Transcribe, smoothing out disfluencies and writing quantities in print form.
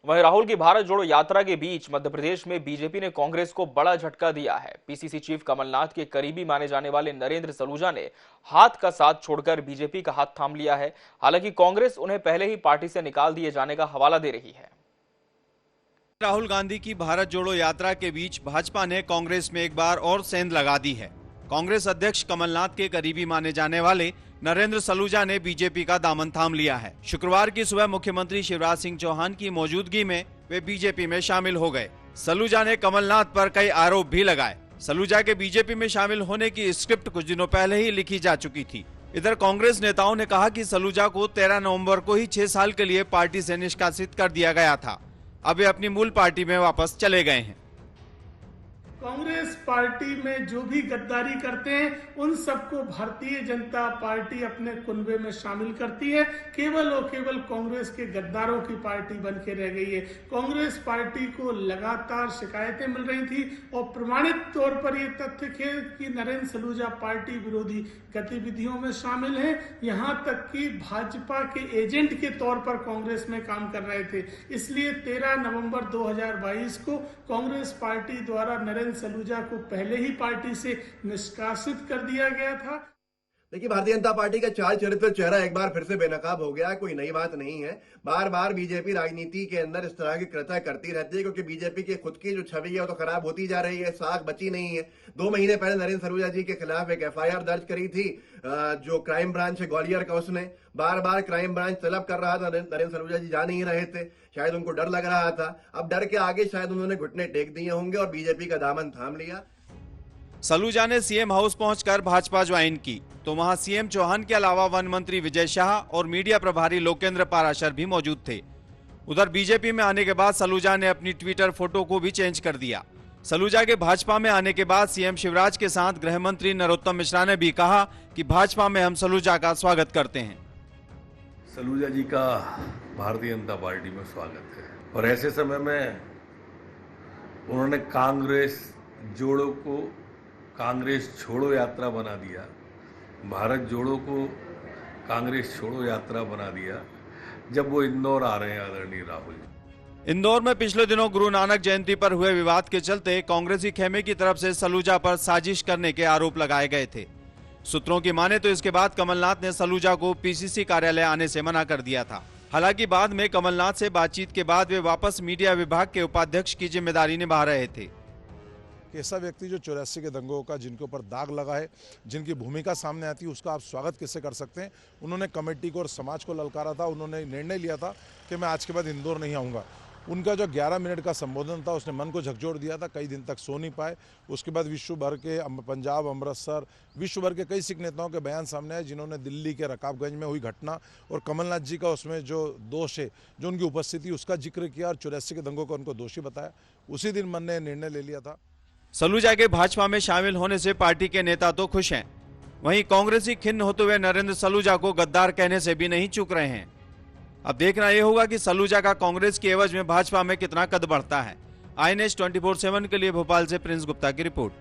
वहीं राहुल की भारत जोड़ो यात्रा के बीच मध्य प्रदेश में बीजेपी ने कांग्रेस को बड़ा झटका दिया है। पीसीसी चीफ कमलनाथ के करीबी माने जाने वाले नरेंद्र सलूजा ने हाथ का साथ छोड़कर बीजेपी का हाथ थाम लिया है। हालांकि कांग्रेस उन्हें पहले ही पार्टी से निकाल दिए जाने का हवाला दे रही है। राहुल गांधी की भारत जोड़ो यात्रा के बीच भाजपा ने कांग्रेस में एक बार और सेंध लगा दी है। कांग्रेस अध्यक्ष कमलनाथ के करीबी माने जाने वाले नरेंद्र सलूजा ने बीजेपी का दामन थाम लिया है। शुक्रवार की सुबह मुख्यमंत्री शिवराज सिंह चौहान की मौजूदगी में वे बीजेपी में शामिल हो गए। सलूजा ने कमलनाथ पर कई आरोप भी लगाए। सलूजा के बीजेपी में शामिल होने की स्क्रिप्ट कुछ दिनों पहले ही लिखी जा चुकी थी। इधर कांग्रेस नेताओं ने कहा कि सलूजा को 13 नवंबर को ही 6 साल के लिए पार्टी से निष्कासित कर दिया गया था। अब वे अपनी मूल पार्टी में वापस चले गए हैं। कांग्रेस पार्टी में जो भी गद्दारी करते हैं उन सबको भारतीय जनता पार्टी अपने कुनबे में शामिल करती है। केवल और केवल कांग्रेस के गद्दारों की पार्टी बन के रह गई है। कांग्रेस पार्टी को लगातार शिकायतें मिल रही थी और प्रमाणित तौर पर यह तथ्य है कि नरेंद्र सलूजा पार्टी विरोधी गतिविधियों में शामिल है। यहां तक कि भाजपा के एजेंट के तौर पर कांग्रेस में काम कर रहे थे। इसलिए 13 नवंबर 2022 को कांग्रेस पार्टी द्वारा नरेंद्र सलूजा को पहले ही पार्टी से निष्कासित कर दिया गया था। देखिए, भारतीय जनता पार्टी का चाल चरित्र चेहरा एक बार फिर से बेनकाब हो गया। कोई नई बात नहीं है। बार बार बीजेपी राजनीति के अंदर इस तरह की कृत्य करती रहती है, क्योंकि बीजेपी की खुद की जो छवि है वो तो खराब होती जा रही है, साख बची नहीं है। 2 महीने पहले नरेंद्र सलूजा जी के खिलाफ एक FIR दर्ज करी थी जो क्राइम ब्रांच है ग्वालियर का। उसने बार बार क्राइम ब्रांच तलब कर रहा था, नरेंद्र सलूजा जी जा नहीं रहे थे। शायद उनको डर लग रहा था। अब डर के आगे शायद उन्होंने घुटने टेक दिए होंगे और बीजेपी का दामन थाम लिया। सलूजा ने सीएम हाउस पहुंचकर भाजपा ज्वाइन की तो वहां सीएम चौहान के अलावा वन मंत्री विजय शाह और मीडिया प्रभारी लोकेंद्र पाराशर भी मौजूद थे। उधर बीजेपी में आने के बाद सलूजा ने अपनी ट्विटर फोटो को भी चेंज कर दिया। सलूजा के भाजपा में आने के बाद सीएम शिवराज के साथ गृह मंत्री नरोत्तम मिश्रा ने भी कहा कि भाजपा में हम सलूजा का स्वागत करते हैं। सलूजा जी का भारतीय जनता पार्टी में स्वागत है और ऐसे समय में उन्होंने कांग्रेस जोड़ो को कांग्रेस छोड़ो यात्रा बना दिया, भारत जोड़ो को कांग्रेस छोड़ो यात्रा बना दिया जब वो इंदौर आ रहे हैं आदरणीय राहुल जी। इंदौर में पिछले दिनों गुरु नानक जयंती पर हुए विवाद के चलते कांग्रेसी खेमे की तरफ से सलूजा पर साजिश करने के आरोप लगाए गए थे। सूत्रों की माने तो इसके बाद कमलनाथ ने सलूजा को पीसीसी कार्यालय आने से मना कर दिया था। हालांकि बाद में कमलनाथ से बातचीत के बाद वे वापस मीडिया विभाग के उपाध्यक्ष की जिम्मेदारी निभा रहे थे। ऐसा व्यक्ति जो 84 के दंगों का जिनके ऊपर दाग लगा है, जिनकी भूमिका सामने आती है, उसका आप स्वागत कैसे कर सकते हैं। उन्होंने कमेटी को और समाज को ललकारा था। उन्होंने निर्णय लिया था कि मैं आज के बाद इंदौर नहीं आऊँगा। उनका जो 11 मिनट का संबोधन था उसने मन को झकझोर दिया था। कई दिन तक सो नहीं पाए। उसके बाद विश्व भर के पंजाब, अमृतसर, विश्व भर के कई सिख नेताओं के बयान सामने आए जिन्होंने दिल्ली के रकाबगंज में हुई घटना और कमलनाथ जी का उसमें जो दोष है, जो उनकी उपस्थिति, उसका जिक्र किया और 84 के दंगों को उनको दोषी बताया। उसी दिन मन ने निर्णय ले लिया था। सलूजा के भाजपा में शामिल होने से पार्टी के नेता तो खुश हैं, वहीं कांग्रेसी खिन्न होते हुए नरेंद्र सलूजा को गद्दार कहने से भी नहीं चूक रहे हैं। अब देखना यह होगा कि सलूजा का कांग्रेस की एवज में भाजपा में कितना कद बढ़ता है। INH 24/7 के लिए भोपाल से प्रिंस गुप्ता की रिपोर्ट।